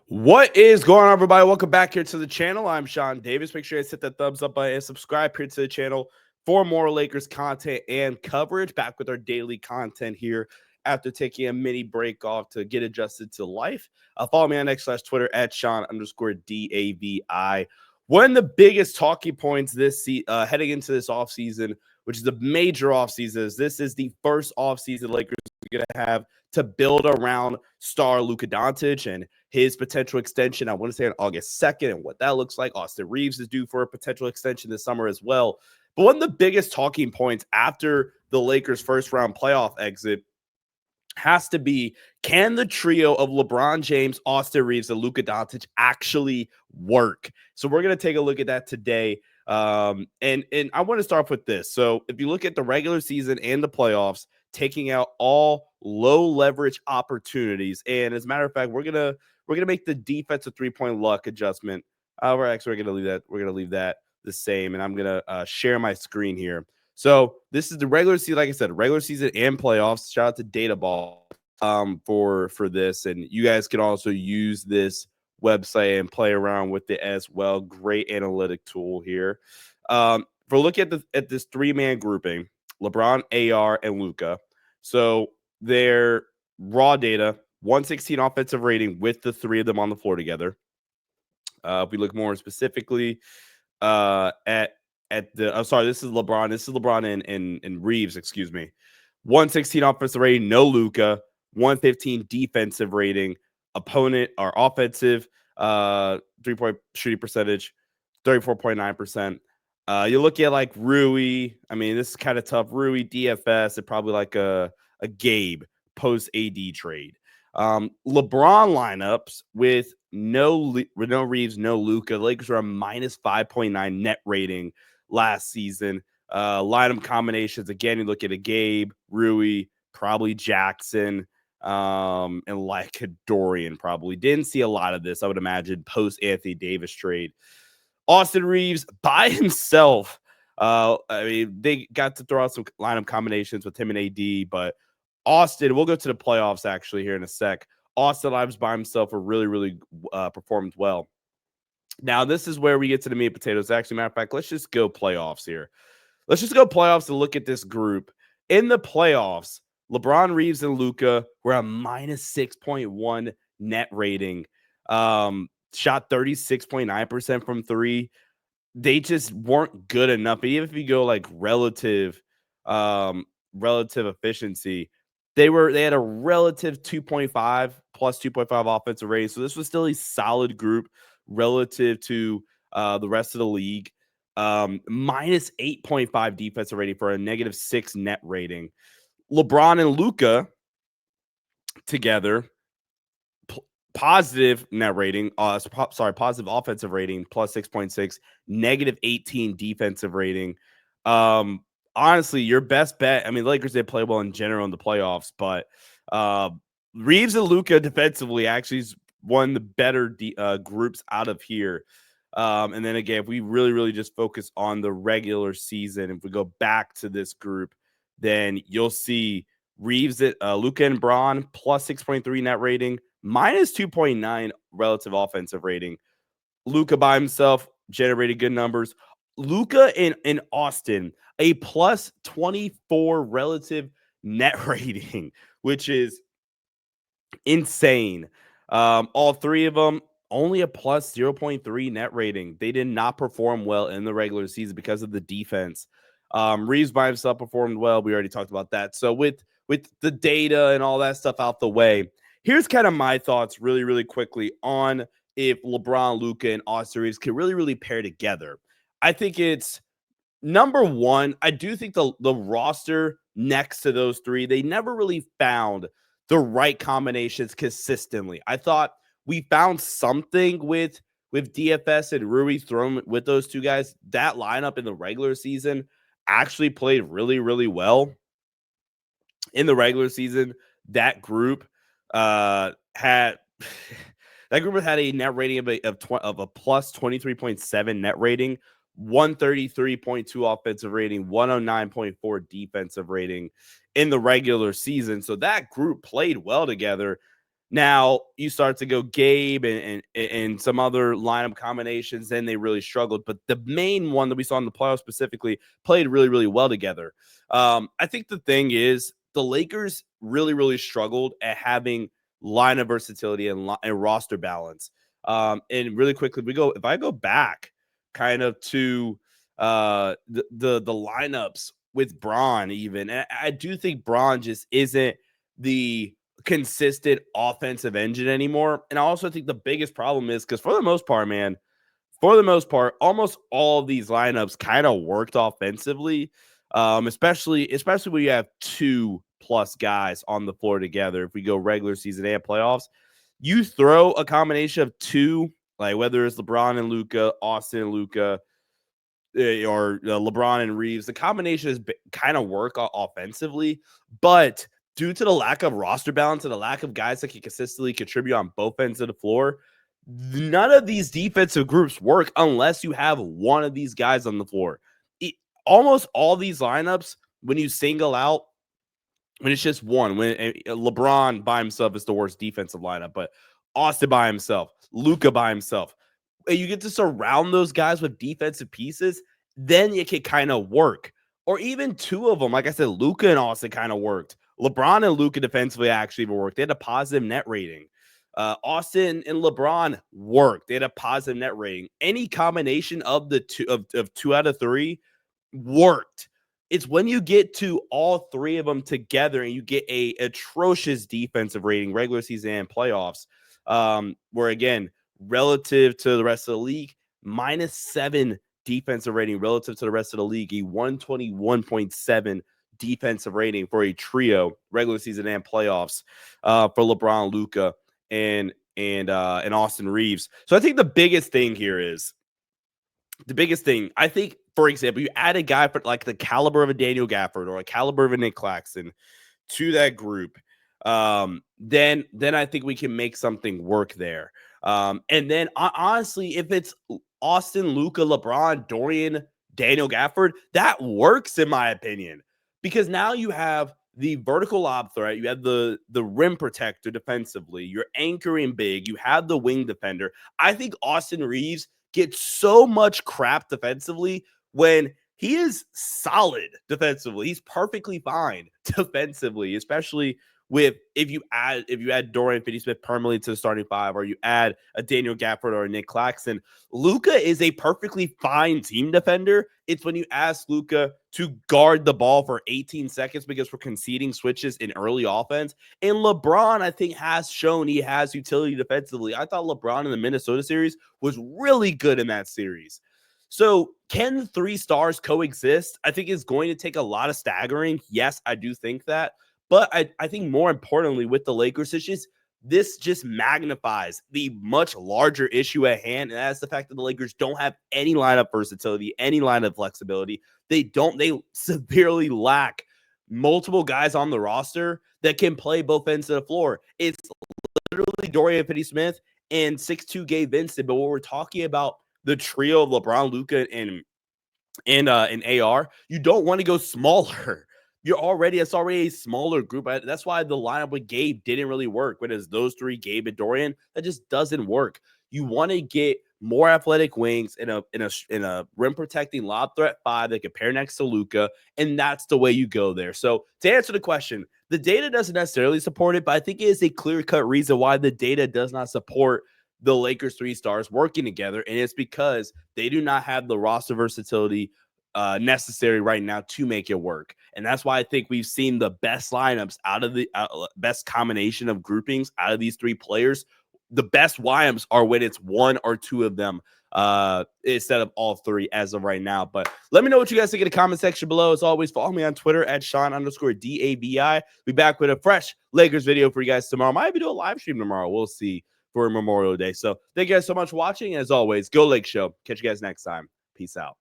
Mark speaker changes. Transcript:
Speaker 1: What is going on, everybody? Welcome back here to the channel. I'm Sean Davis. Make sure you hit that thumbs up button and subscribe here to the channel for more Lakers content and coverage. Back with our daily content here after taking a mini break off to get adjusted to life. Follow me on X/Twitter at Sean_DAVI. One of the biggest talking points heading into this offseason, which is a major offseason, is this is the first offseason Lakers are going to have to build around star Luka Doncic and his potential extension. I want to say on August 2nd and what that looks like. Austin Reeves is due for a potential extension this summer as well. But one of the biggest talking points after the Lakers' first round playoff exit has to be, can the trio of LeBron James, Austin Reeves, and Luka Doncic actually work? So we're going to take a look at that today. And I want to start off with this. So if you look at the regular season and the playoffs, taking out all low leverage opportunities, and as a matter of fact, we're gonna make the defensive 3-point luck adjustment. We're gonna leave that the same, and I'm gonna share my screen here. So this is the regular season, like I said, regular season and playoffs. Shout out to Data Ball for this, and you guys can also use this website and play around with it as well. Great analytic tool here. For look at this 3-man grouping: LeBron, AR, and Luka. So their raw data: 116 offensive rating with the 3 of them on the floor together. If we look more specifically at the, I'm sorry, this is LeBron. This is LeBron and Reeves, excuse me. 116 offensive rating, no Luka. 115 defensive rating. Opponent or offensive 3-point shooting percentage, 34.9%. You look at like Rui. I mean, this is kind of tough. Rui, DFS, and probably like a Gabe post AD trade. LeBron lineups with no Reeves, no Luka. Lakers are a minus 5.9 net rating last season. Lineup combinations, again, you look at a Gabe, Rui, probably Jackson, and like a Dorian. Probably didn't see a lot of this, I would imagine, post Anthony Davis trade. Austin Reeves by himself. I mean, they got to throw out some lineup combinations with him and AD, but Austin, we'll go to the playoffs actually here in a sec. Austin Lives by himself really performed well. Now, this is where we get to the meat and potatoes. Actually, matter of fact, let's just go playoffs here. Let's just go playoffs to look at this group. In the playoffs, LeBron, Reeves, and Luka were a minus 6.1 net rating. Shot 36.9% from 3. They just weren't good enough. Even if you go like relative efficiency, they had a relative 2.5 plus 2.5 offensive rating. So this was still a solid group relative to the rest of the league. Minus 8.5 defensive rating for a negative 6 net rating. LeBron and Luka together, positive net rating, positive offensive rating, plus 6.6, negative 18 defensive rating. Honestly, your best bet, I mean, Lakers did play well in general in the playoffs, but Reeves and Luka defensively actually is one of the better groups out of here. And then again, if we really just focus on the regular season, if we go back to this group, then you'll see Reeves at Luka and Braun plus 6.3 net rating, minus 2.9 relative offensive rating. Luka by himself generated good numbers. Luka in Austin, a plus 24 relative net rating, which is insane. All 3 of them only a plus 0.3 net rating. They did not perform well in the regular season because of the defense. Reeves by himself performed well. We already talked about that. So with the data and all that stuff out the way, here's kind of my thoughts really quickly on if LeBron, Luka, and Austin Reeves can really pair together. I think it's number one. I do think the roster next to those 3, they never really found the right combinations consistently. I thought we found something with DFS and Rui thrown with those 2 guys. That lineup in the regular season actually played really well. In the regular season, that group had a net rating of a plus 23.7 net rating, 133.2 offensive rating, 109.4 defensive rating in the regular season. So that group played well together. Now you start to go Gabe and some other lineup combinations, then they really struggled. But the main one that we saw in the playoffs specifically played really, really well together. I think the thing is the Lakers really, really struggled at having lineup versatility and roster balance. And really quickly, if I go back kind of to the lineups with Braun, even, and I do think Braun just isn't the consistent offensive engine anymore. And I also think the biggest problem is because for the most part, almost all of these lineups kind of worked offensively, especially when you have 2+ guys on the floor together. If we go regular season and playoffs, you throw a combination of 2, like whether it's LeBron and Luka, Austin and Luka, or LeBron and Reeves, the combination is kind of work offensively, but due to the lack of roster balance and the lack of guys that can consistently contribute on both ends of the floor, none of these defensive groups work unless you have one of these guys on the floor. Almost all these lineups, when you single out, when it's just one, when LeBron by himself is the worst defensive lineup, but Austin by himself, Luka by himself, you get to surround those guys with defensive pieces, then it can kind of work. Or even 2 of them, like I said, Luka and Austin kind of worked. LeBron and Luka defensively actually even worked. They had a positive net rating. Austin and LeBron worked. They had a positive net rating. Any combination of the of 2 out of 3 worked. It's when you get to all 3 of them together and you get a atrocious defensive rating, regular season and playoffs, where again, relative to the rest of the league, -7 defensive rating relative to the rest of the league, a 121.7 defensive rating for a trio, regular season and playoffs, for LeBron, Luka, and Austin Reeves. So I think the biggest thing, I think, for example, you add a guy for like the caliber of a Daniel Gafford or a caliber of a Nick Claxton to that group, then I think we can make something work there. And then honestly, if it's Austin, Luka, LeBron, Dorian, Daniel Gafford, that works in my opinion, because now you have the vertical lob threat, you have the rim protector defensively, you're anchoring big, you have the wing defender. I think Austin Reeves gets so much crap defensively when he is solid defensively. He's perfectly fine defensively, especially if you add Dorian Finney-Smith permanently to the starting 5, or you add a Daniel Gafford or a Nick Claxton. Luka is a perfectly fine team defender. It's when you ask Luka to guard the ball for 18 seconds because we're conceding switches in early offense. And LeBron, I think, has shown he has utility defensively. I thought LeBron in the Minnesota series was really good in that series. So can the 3 stars coexist? I think it's going to take a lot of staggering. Yes, I do think that. But I think more importantly with the Lakers, this just magnifies the much larger issue at hand, and that's the fact that the Lakers don't have any lineup versatility, any lineup flexibility. They severely lack multiple guys on the roster that can play both ends of the floor. It's literally Dorian Finney-Smith and 6'2" Gabe Vincent. But when we're talking about the trio of LeBron, Luka, and AR, you don't want to go smaller. It's already a smaller group. That's why the lineup with Gabe didn't really work. When it's those 3, Gabe and Dorian, that just doesn't work. You want to get more athletic wings in a rim protecting lob threat 5 that can pair next to Luka, and that's the way you go there. So to answer the question, the data doesn't necessarily support it, but I think it is a clear-cut reason why the data does not support the Lakers 3 stars working together, and it's because they do not have the roster versatility necessary right now to make it work. And that's why I think we've seen the best lineups out of the best combination of groupings out of these 3 players. The best lineups are when it's 1 or 2 of them instead of all 3 as of right now. But let me know what you guys think in the comment section below. As always, follow me on Twitter at Sean_DABI. Be back with a fresh Lakers video for you guys tomorrow. Might even do a live stream tomorrow. We'll see, for Memorial Day. So thank you guys so much for watching. As always, go Lake Show. Catch you guys next time. Peace out.